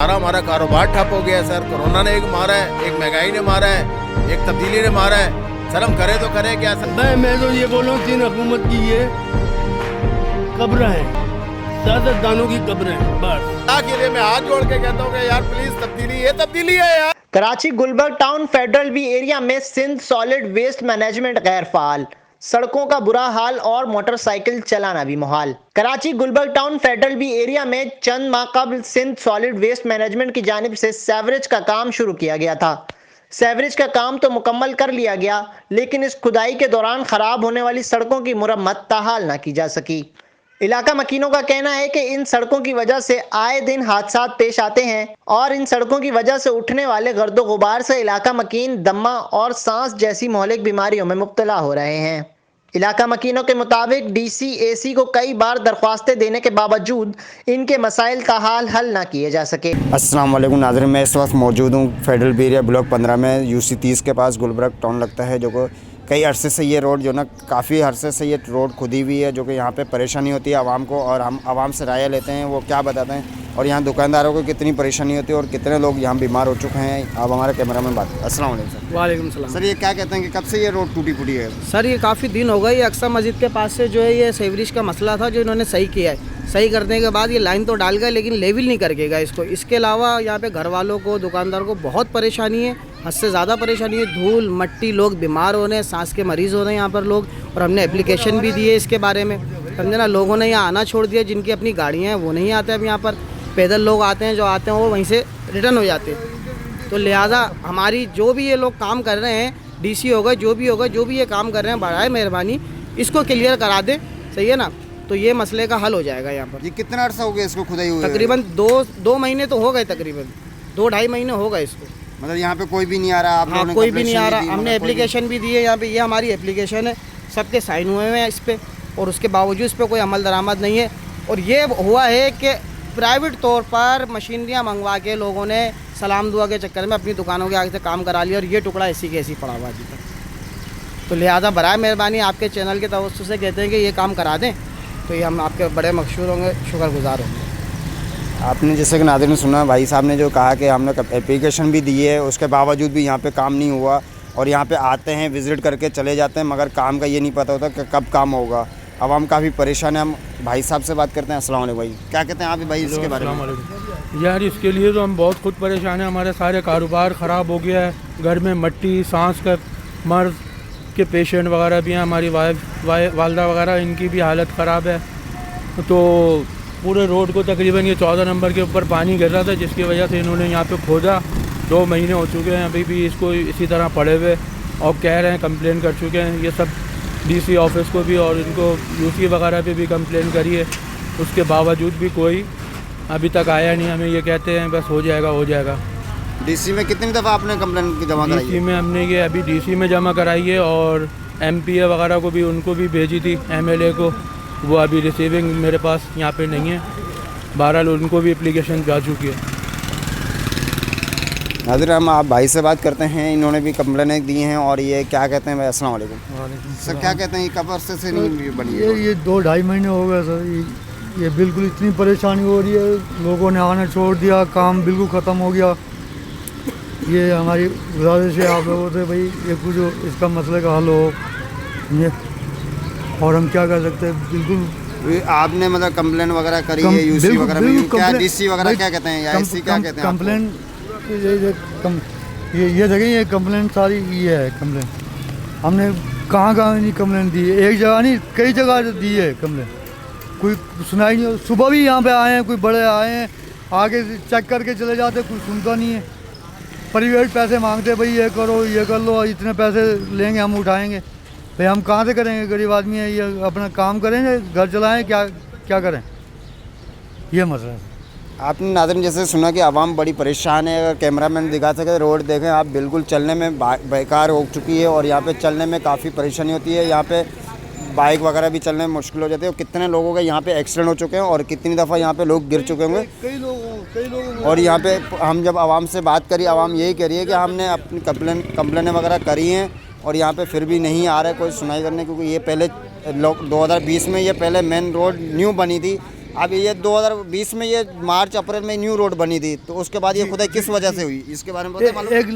हमारा कारोबार ठप हो गया है सर। कोरोना ने एक मारा है, एक महंगाई ने मारा है, एक तब्दीली ने मारा है। सर हम करें तो करें क्या सर? मैं तो ये बोल रहा हूँ, तीन हुकूमत की ये कब्र है, सियासतदानों की कब्र है बस। के लिए मैं हाथ जोड़ के कहता हूँ कि यार प्लीज तब्दीली, ये तब्दीली है यार। Karachi Gulberg town federal B area में सिंध सॉलिड वेस्ट मैनेजमेंट गैर फाल, सड़कों का बुरा हाल और मोटरसाइकिल चलाना भी मुहाल। Karachi Gulberg town federal B area में चंद माह कबल सिंध सॉलिड वेस्ट मैनेजमेंट की जानिब से सेवरेज का काम शुरू किया गया था। सेवरेज का काम तो मुकम्मल कर लिया गया, लेकिन इस खुदाई के दौरान खराब होने वाली सड़कों की मुरम्मत ताहाल न की जा सकी। इलाका मकीनों का कहना है कि इन सड़कों की वजह से आए दिन हादसात पेश आते हैं और इन सड़कों की वजह से उठने वाले गर्दो गुबार से इलाका मकीन दम्मा और सांस जैसी मौलिक बीमारियों में मुब्तला हो रहे हैं। इलाका मकीनों के मुताबिक DCAC को कई बार दरख्वास्तें देने के बावजूद इनके मसाइल ताहाल हल ना किए जा सके। अस्सलाम वालेकुम नाज़रीन, मैं इस वक्त मौजूद हूँ फेडरल बी एरिया ब्लॉक 15 में UC 30 के पास गुलबर्ग टाउन लगता है, जो को कई अरसे से ये रोड जो ना काफ़ी अरसे से ये रोड खुदी हुई है, जो कि यहाँ पे परेशानी होती है आवाम को। और हम आवाम से राय लेते हैं, वो क्या बताते हैं और यहाँ दुकानदारों को कितनी परेशानी होती है और कितने लोग यहाँ बीमार हो चुके हैं। आप हमारे कैमरा में बात। अस्सलाम वालेकुम सर। वालेकुम सलाम। सर ये क्या कहते हैं कि कब से ये रोड टूटी फूटी है? सर ये काफ़ी दिन हो गए। अक्सा मस्जिद के पास से जो है ये सेवरेज का मसला था, जो इन्होंने सही किया है। सही करने के बाद ये लाइन तो डाल गए, लेकिन लेवल नहीं करके गए इसको। इसके अलावा यहाँ पे घर वालों को, दुकानदारों को बहुत परेशानी है, हद से ज़्यादा परेशानी है। धूल मट्टी, लोग बीमार हो रहे हैं, सांस के मरीज़ हो रहे हैं यहाँ पर लोग। और हमने एप्लीकेशन भी दी है इसके बारे में, समझे ना। लोगों ने यहाँ आना छोड़ दिया, जिनकी अपनी गाड़ियाँ हैं वो नहीं आते अब यहाँ पर। पैदल लोग आते हैं, जो आते हैं वो वहीं से रिटर्न हो जाते हैं। तो लिहाजा हमारी जो भी ये लोग काम कर रहे हैं, DC होगा, जो भी होगा, जो भी ये काम कर रहे हैं, बराए मेहरबानी इसको क्लियर करा दें, सही है ना। तो ये मसले का हल हो जाएगा यहाँ पर। ये कितना अर्सा हो गया इसको खुदाई हुई? तकरीबन दो महीने तो हो गए, तकरीबन 2-2.5 महीने हो गए इसको। मतलब यहाँ पे कोई भी नहीं आ रहा? आप हाँ, कोई भी नहीं आ रहा। हमने एप्लीकेशन भी दी है यहाँ पे, ये हमारी एप्लीकेशन है, सबके साइन हुए हैं इस पर, और उसके बावजूद इस पर कोई अमल दरामद नहीं है। और ये हुआ है कि प्राइवेट तौर पर मशीनरियाँ मंगवा के लोगों ने सलाम दुआ के चक्कर में अपनी दुकानों के आगे से काम करा लिया, और ये टुकड़ा ऐसी के ऐसी पड़ा हुआ अभी तक। तो लिहाजा बराए मेहरबानी आपके चैनल के तवज्जो से कहते हैं कि ये काम करा दें, तो ये हम आपके बड़े मशहूर होंगे, शुक्रगुजार होंगे। आपने जैसे कि नाज़रीन सुना, भाई साहब ने जो कहा कि हमने एप्लीकेशन भी दी है, उसके बावजूद भी यहाँ पे काम नहीं हुआ। और यहाँ पे आते हैं, विज़िट करके चले जाते हैं, मगर काम का ये नहीं पता होता कि कब काम होगा। आवाम काफ़ी परेशान है। हम भाई साहब से बात करते हैं। अस्सलाम वालेकुम भाई, क्या कहते हैं आप भाई इसके बारे में? यार इसके लिए तो हम बहुत खुद परेशान हैं। हमारे सारे कारोबार ख़राब हो गया है। घर में मट्टी, सांस का मर्ज के पेशेंट वगैरह भी हैं, हमारी वालदा वगैरह, इनकी भी हालत ख़राब है। तो पूरे रोड को तकरीबन ये 14 नंबर के ऊपर पानी गिर रहा था, जिसकी वजह से इन्होंने यहाँ पे खोदा। 2 महीने हो चुके हैं, अभी भी इसको इसी तरह पड़े हुए, और कह रहे हैं, कंप्लेन कर चुके हैं ये सब DC ऑफिस को भी, और इनको UC वगैरह पे भी कंप्लेन करी है। उसके बावजूद भी कोई अभी तक आया नहीं। हमें ये कहते हैं बस हो जाएगा हो जाएगा। DC में कितनी दफ़ा आपने कंप्लेन जमा कराई है? DC में हमने ये अभी DC में जमा कराई है, और MPA वगैरह को भी, उनको भी भेजी थी, MLA को। वो अभी रिसीविंग मेरे पास यहाँ पे नहीं है। बहरहाल उनको भी एप्लीकेशन जा चुकी है। नाज़रीन हम आप भाई से बात करते हैं, इन्होंने भी कंप्लेनें दी हैं। और ये क्या कहते हैं भाई? अस्सलाम वालेकुम सर, क्या कहते हैं ये कब अरसे से नहीं बनी है? ये 2-2.5 महीने हो गए सर। ये बिल्कुल इतनी परेशानी हो रही है, लोगों ने आना छोड़ दिया, काम बिल्कुल ख़त्म हो गया। ये हमारी गुजारिश है आप लोगों से, भाई ये कुछ इसका मसले का हल हो ये, और हम क्या कर सकते हैं। बिल्कुल आपने मतलब कंप्लेन वगैरह करी है UC वगैरह में? क्या DC वगैरह क्या कहते हैं या SC क्या कहते हैं? कंप्लेन ये देखें, ये कंप्लेन सारी ये है कंप्लेन। हमने कहाँ नहीं कंप्लेन दी है, एक जगह नहीं कई जगह दी है कंप्लेन, कोई सुनाई नहीं। सुबह भी यहाँ पे आए हैं, कोई बड़े आए हैं, आगे चेक करके चले जाते, कोई सुनता नहीं है। प्राइवेट पैसे मांगते, भाई ये करो ये कर लो, इतने पैसे लेंगे हम उठाएंगे। भाई हम कहाँ से करेंगे, गरीब आदमी है, ये अपना काम करेंगे, घर चलाएं, क्या करें, ये मसला है। आपने नाज़रीन जैसे सुना कि आवाम बड़ी परेशान है। अगर कैमरामैन दिखा सके रोड देखें आप, बिल्कुल चलने में बेकार हो चुकी है, और यहाँ पे चलने में काफ़ी परेशानी होती है। यहाँ पे बाइक वगैरह भी चलने में मुश्किल हो जाती है। और कितने लोगों के यहाँ पे एक्सीडेंट हो चुके हैं, और कितनी दफ़ा यहाँ पे लोग गिर चुके होंगे। कई लोग और यहाँ पे हम जब आवाम से बात करी, आवाम यही कह रही है कि हमने अपनी कंप्लेनें वगैरह करी हैं, और यहाँ पे फिर भी नहीं आ रहा है कोई सुनाई करने। क्योंकि ये पहले 2020 में ये पहले मेन रोड न्यू बनी थी, अब ये 2020 में ये मार्च अप्रैल में न्यू रोड बनी थी, तो उसके बाद ये खुदाई किस वजह से हुई, इसके बारे में पता है मालूम? एक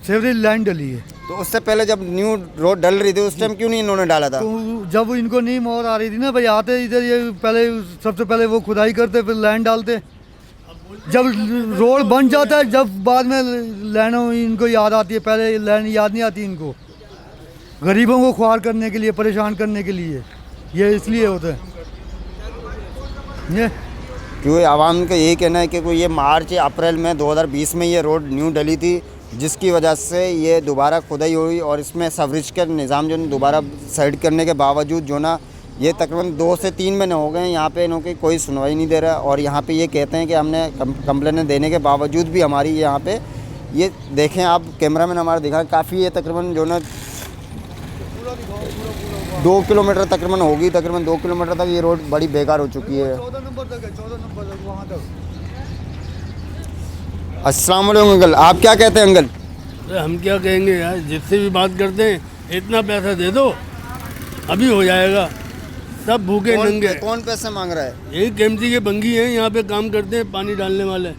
सेवरेज लाइन डली है। तो उससे पहले जब न्यू रोड डल रही थी उस टाइम क्यों नहीं इन्होंने डाला था? तो जब इनको नींद और आ रही थी ना भाई, आते इधर ये पहले सबसे पहले वो खुदाई करते, फिर लाइन डालते। जब रोड बन जाता है, जब बाद में लाइनों इनको याद आती है, पहले लाइन याद नहीं आती इनको। गरीबों को ख्वार करने के लिए, परेशान करने के लिए ये इसलिए होता है ये। क्योंकि आवाम का यही कहना है कि कोई ये मार्च या अप्रैल में 2020 में ये रोड न्यू डली थी, जिसकी वजह से ये दोबारा खुदाई हुई और इसमें सवरेज का निज़ाम जो दोबारा साइड करने के बावजूद जो ना ये तकरीबन 2 से 3 महीने हो गए यहाँ पे इन्होंने कोई सुनवाई नहीं दे रहा। और यहाँ पे ये कहते हैं कि हमने कंप्लेनें देने के बावजूद भी हमारी यहाँ पे ये देखें आप, कैमरामैन हमारा दिखा, काफ़ी ये तकरीबन जो ना 2 किलोमीटर तकरीबन होगी, तकरीबन 2 किलोमीटर तक ये रोड बड़ी बेकार हो चुकी है। 14 नंबर तक है, 14 नंबर तक वहाँ तक। अस्सलाम वालेकुम अंकल, आप क्या कहते हैं अंकल? हम क्या कहेंगे यार, जिससे भी बात करते हैं इतना पैसा दे दो अभी हो जाएगा, सब भूखे नंगे। कौन पैसे मांग रहा है? यही केएमसी के बंगी हैं, यहाँ पे काम करते हैं पानी डालने वाले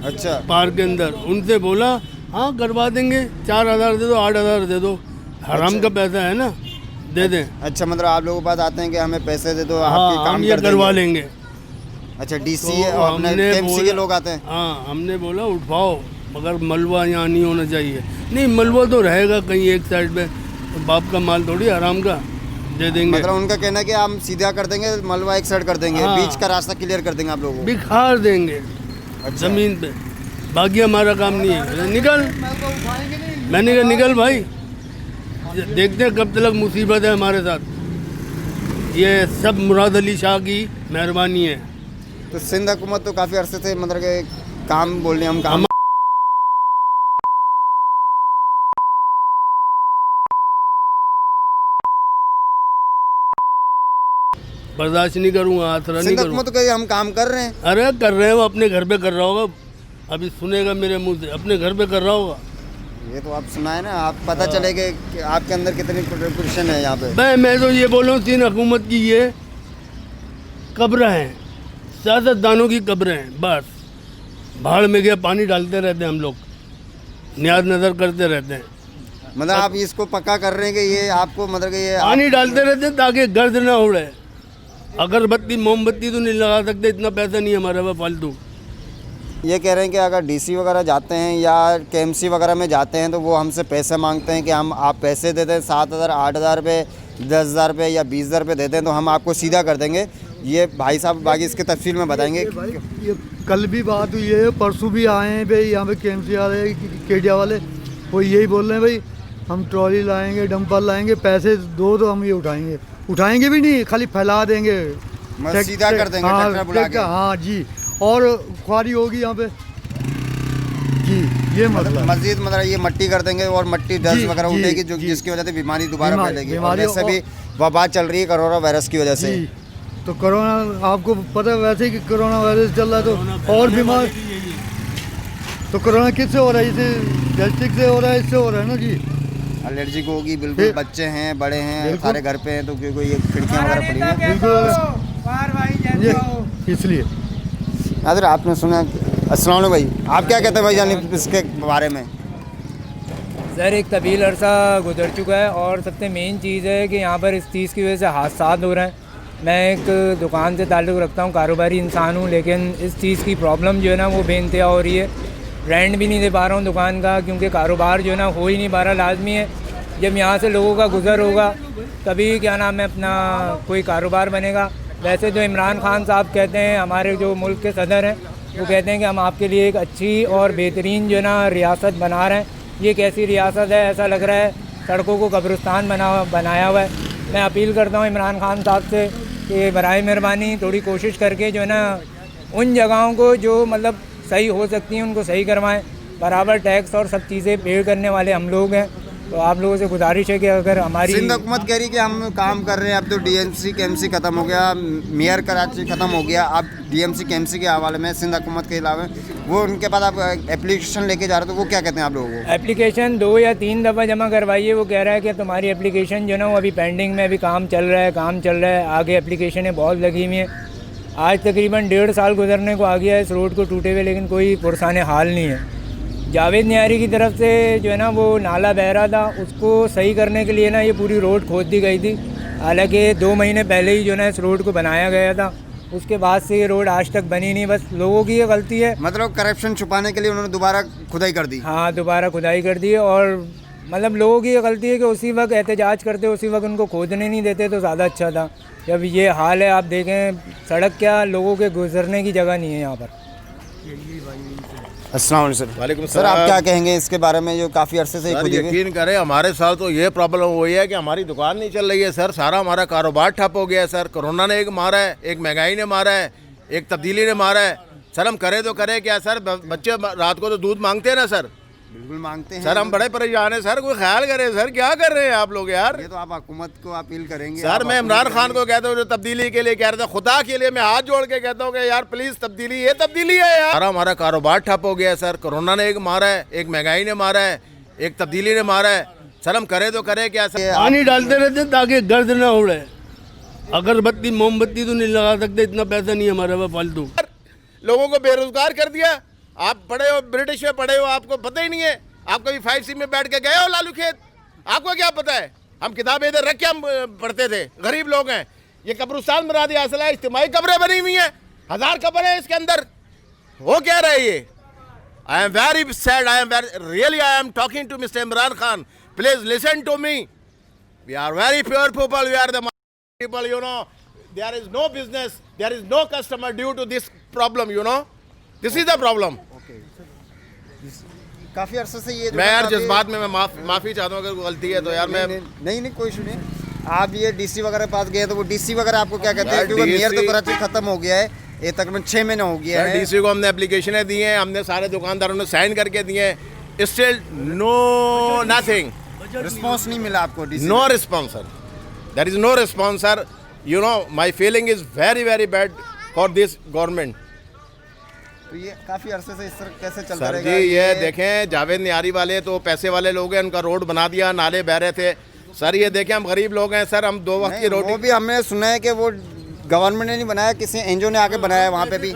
अच्छा, पार्क के अंदर। उनसे बोला हाँ करवा देंगे, 4000 दे दो, 8000 दे दो, हराम का पैसा है ना, दे दें। अच्छा, मतलब आप लोगों के पास आते हैं कि हमें पैसे दे दो, हाँ आपके काम हम ये कर करवा देंगे। लेंगे। अच्छा, डीसी तो और अपने हमने केएमसी के बोला- लोग आते हैं? हाँ हमने बोला उठवाओ, मगर मलबा यहाँ नहीं होना चाहिए। नहीं मलबा तो रहेगा कहीं एक साइड पे, तो बाप का माल थोड़ी हराम का, दे देंगे। मतलब उनका कहना है कि हम सीधा कर देंगे, मलबा एक साइड कर देंगे, हाँ। बीच का रास्ता क्लियर कर देंगे आप लोगों को। बिखार देंगे अच्छा। जमीन पे, बाकी हमारा काम नहीं है। निकल, मैंने कहा निकल भाई, देखते हैं कब तक मुसीबत है हमारे साथ। ये सब मुराद अली शाह की मेहरबानी है। तो सिंध हुकूमत तो काफ़ी अरसे से मतलब के काम बोल रहे हैं, हम काम बर्दाश्त नहीं करूँगा, आसरा नहीं सिंध करूँगा। हुकूमत तो कहे हम काम कर रहे हैं। अरे कर रहे हैं, वो अपने घर पे कर रहा होगा, अभी सुनेगा मेरे मुंह से, अपने घर पे कर रहा होगा। ये तो आप सुनाए ना, आप पता चले कि आपके अंदर कितनी कंट्रीब्यूशन है यहाँ पे। मैं तो ये बोल रहा हूँ, सिंध हुकूमत की ये कब्र हैं, सियासतदानों की कब्र हैं, बस भाड़ में गया पानी डालते रहते हैं हम लोग, न्याज नज़र करते रहते हैं, मतलब आप इसको पक्का कर रहे हैं कि ये आपको मतलब कि ये पानी डालते रहते हैं ताकि गर्द ना उड़े। अगरबत्ती मोमबत्ती तो नहीं लगा सकते, इतना पैसा नहीं हमारे पास फालतू। ये कह रहे हैं कि अगर डीसी वगैरह जाते हैं या केएमसी वगैरह में जाते हैं तो वो हमसे पैसे मांगते हैं कि हम आप पैसे देते हैं 7000 8000 रुपये 10000 रुपये या 20000 रुपये देते हैं तो हम आपको सीधा कर देंगे। ये भाई साहब बाकी इसके तफसील में बताएंगे। ये कल भी बात हुई है, परसों भी आए हैं भाई यहाँ पे केएमसी वाले, केडिया वाले, वो यही बोल रहे हैं भाई हम ट्रॉली लाएंगे, डंपर लाएंगे, पैसे दो तो हम ये उठाएंगे। उठाएंगे भी नहीं, खाली फैला देंगे, मतलब सीधा कर देंगे ट्रैक्टर बुला के। हाँ जी, और ख्वारी होगी यहाँ पे जी, ये मतलब मस्जिद मतलब ये मट्टी कर देंगे और मट्टी डस्ट जी, वगैरह जी, उठेगी जो जी। जिसकी वजह से बीमारी दोबारा फैलेगी। और बीमारी वैसे भी वबा चल रही है कोरोना वायरस की वजह से। जी। तो कोरोना आपको पता है वैसे ही कि कोरोना वायरस चल रहा है, तो और बीमार। तो कोरोना किससे हो रहा है? इसे गैस्ट्रिक से हो रहा है, इससे हो रहा है ना जी। एलर्जिक होगी बिल्कुल, बच्चे हैं बड़े हैं सारे घर पे हैं, तो क्योंकि ये खिड़कियाँ वगैरह पड़ी हैं बिल्कुल, इसलिए। नाज़रीन आपने सुना। अस्सलाम वालेकुम भाई, आप क्या कहते हैं भाई जान इसके बारे में? सर एक तवील अरसा गुजर चुका है और सबसे मेन चीज़ है कि यहाँ पर इस चीज़ की वजह से हादसा हो रहे हैं। मैं एक दुकान से ताल्लुक़ रखता हूँ, कारोबारी इंसान हूँ, लेकिन इस चीज़ की प्रॉब्लम जो है ना वो बेइंतहा हो रही है। रेंट भी नहीं दे पा रहा हूँ दुकान का, क्योंकि कारोबार जो है ना हो ही नहीं पा रहा। लाजमी है जब यहाँ से लोगों का गुज़र होगा तभी क्या नाम है अपना कोई कारोबार बनेगा। वैसे जो इमरान खान साहब कहते हैं, हमारे जो मुल्क के सदर हैं, वो कहते हैं कि हम आपके लिए एक अच्छी और बेहतरीन जो है ना रियासत बना रहे हैं। ये कैसी रियासत है? ऐसा लग रहा है सड़कों को कब्रिस्तान बनाया हुआ है। मैं अपील करता हूँ इमरान खान साहब से कि बराए मेहरबानी थोड़ी कोशिश करके जो है ना उन जगहों को जो मतलब सही हो सकती हैं उनको सही करवाएं। बराबर टैक्स और सब चीज़ें पे करने वाले हम लोग हैं, तो आप लोगों से गुजारिश है कि अगर हमारी सिंध हुकूमत कह रही कि हम काम कर रहे हैं, अब तो डीएमसी केएमसी खत्म हो गया, मेयर कराची खत्म हो गया, अब डीएमसी केएमसी के हवाले में सिंध हुकूमत के अलावा वो उनके पास आप एप्लीकेशन लेके जा रहे हो तो वो क्या कहते हैं आप लोगों को? एप्लीकेशन 2 या 3 दफ़ा जमा करवाइए। वो कह रहा है कि तुम्हारी एप्लीकेशन जो है ना वो अभी पेंडिंग में, अभी काम चल रहा है, आगे एप्लीकेशनें बहुत लगी हुई हैं। आज तकरीबन 1.5 साल गुजरने को आ गया है इस रोड को टूटे हुए, लेकिन कोई पुरसाने हाल नहीं है। जावेद नियारी की तरफ से जो है ना वो नाला बह रहा था, उसको सही करने के लिए ना ये पूरी रोड खोद दी गई थी। हालांकि 2 महीने पहले ही जो है ना इस रोड को बनाया गया था, उसके बाद से ये रोड आज तक बनी नहीं। बस लोगों की ये गलती है, मतलब करप्शन छुपाने के लिए उन्होंने दोबारा खुदाई कर दी। हाँ, दोबारा खुदाई कर दी। और मतलब लोगों की ये गलती है कि उसी वक्त एहतजाज करते, उसी वक्त उनको खोदने नहीं देते तो ज़्यादा अच्छा था। जब ये हाल है, आप देखें सड़क क्या, लोगों के गुजरने की जगह नहीं है यहाँ पर। अस्सलाम वालेकुम सर। वालेकुम सर, आप क्या कहेंगे इसके बारे में जो काफ़ी अरसे से सर खुदी हुई? यकीन करें हमारे साथ तो ये प्रॉब्लम हुई है कि हमारी दुकान नहीं चल रही है सर। सारा हमारा कारोबार ठप हो गया है सर। कोरोना ने एक मारा है, एक महंगाई ने मारा है, एक तब्दीली ने मारा है। सर हम करे तो करें क्या सर? बच्चे रात को तो दूध मांगते हैं ना सर। बिल्कुल मांगते हैं सर हम बड़े परेशान हैं सर, कोई ख्याल करें सर। क्या कर रहे हैं आप लोग यार? ये तो आप हुकूमत को अपील करेंगे। सर मैं इमरान खान को कहता हूँ जो तब्दीली के लिए कह रहा था, खुदा के लिए मैं हाथ जोड़ के कहता हूँ कि यार प्लीज तब्दीली, ये तब्दीली है यार। सारा हमारा कारोबार ठप हो गया है सर। कोरोना ने एक मारा है, एक महंगाई ने मारा है, एक तब्दीली ने मारा है। सर हम करे तो करें क्या सर? पानी डालते रहते ताकि गर्द ना उड़े। अगरबत्ती मोमबत्ती तो नहीं लगा सकते, इतना पैसा नहीं है हमारे पास फालतू। लोगों को बेरोजगार कर दिया। आप पढ़े हो, ब्रिटिश में पढ़े हो, आपको पता ही नहीं है। आप कभी 5C में बैठ के गए हो लालू खेत? आपको क्या पता है? हम किताबें इधर रख के हम पढ़ते थे, गरीब लोग हैं। ये कब्रिस्तान बना दिया, असल है इज्तिमाई कब्रें बनी हुई हैं, 1000 कब्रें हैं इसके अंदर। हो क्या रहा है ये? I am very sad, I am talking to mister Imran Khan, please listen to me. We are very pure people, we are the people, you know, there is no business, there is no customer due to this problem, you know, this is the problem. काफ़ी अरसे से ये मैं यार जज्बात में मैं माफ़ी चाहता हूँ अगर गलती है तो यार। मैं नहीं कोई सुनिए, आप ये डीसी वगैरह पास गए तो वो डीसी वगैरह आपको क्या कहते हैं? क्योंकि मेयर तो कराची खत्म हो गया है, ये तकरीबन 6 महीने हो गया है। डीसी को हमने एप्लीकेशनें दी हैं, हमने सारे दुकानदारों ने साइन करके दिए हैं, स्टिल नो नथिंग, रिस्पॉन्स नहीं मिला आपको? No response sir, there is no response sir. You know my feeling is very very bad for this government. तो ये काफ़ी अरसे से इस तरह कैसे चलता सर रहेगा? जी ये देखें, जावेद नियारी वाले तो पैसे वाले लोग हैं, उनका रोड बना दिया, नाले बह रहे थे सर। ये देखें हम गरीब लोग हैं सर, हम 2 वक्त की रोटी। वो भी हमने सुना है कि वो गवर्नमेंट ने नहीं बनाया, किसी एनजीओ ने आके बनाया, वहाँ पे भी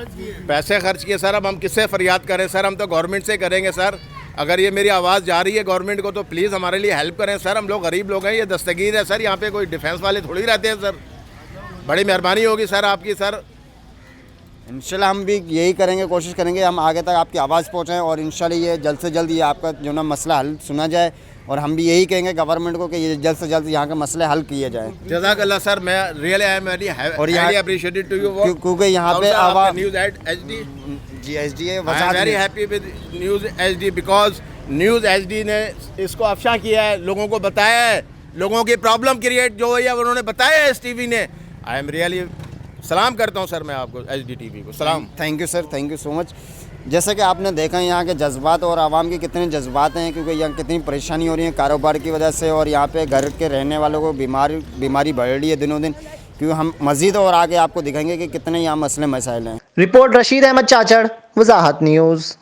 पैसे खर्च किए सर। अब हम किससे फरियाद करें सर? हम तो गवर्नमेंट से करेंगे सर। अगर ये मेरी आवाज़ जा रही है गवर्नमेंट को तो प्लीज़ हमारे लिए हेल्प करें सर। हम लोग गरीब लोग हैं, ये दस्तगीर है सर। यहाँ पे कोई डिफेंस वाले थोड़ी रहते हैं सर। बड़ी मेहरबानी होगी सर आपकी सर। इंशाल्लाह हम भी यही करेंगे, कोशिश करेंगे हम आगे तक आपकी आवाज़ पहुँचाएँ और इंशाल्लाह ये जल्द से जल्द ये आपका जो ना मसला हल सुना जाए। और हम भी यही कहेंगे गवर्नमेंट को कि ये जल्द से जल्द यहाँ के मसले हल किए जाए। जज़ाकल्लाह सर, मैं really I am very appreciated to you क्योंकि यहाँ पे आवाज़ न्यूज़ HD जी HD है, I am very happy with news HD because news HD ने इसको अफशा किया है, लोगों को बताया है, लोगों की प्रॉब्लम क्रिएट जो हुई है उन्होंने बताया है इस TV ने। आई एम रियली सलाम करता हूँ सर मैं आपको, HD TV को सलाम। Thank you sir, thank you so much. जैसे कि आपने देखा यहाँ के जज्बात और आवाम के कितने जज्बात हैं, क्योंकि यहाँ कितनी परेशानी हो रही है कारोबार की वजह से, और यहाँ पे घर के रहने वालों को बीमारी बढ़ रही है दिनों दिन। क्योंकि हम मज़ीद और आगे आपको दिखाएंगे कि कितने यहाँ मसले मसाइल हैं। रिपोर्ट रशीद अहमद चाचड़, वजाहत न्यूज़।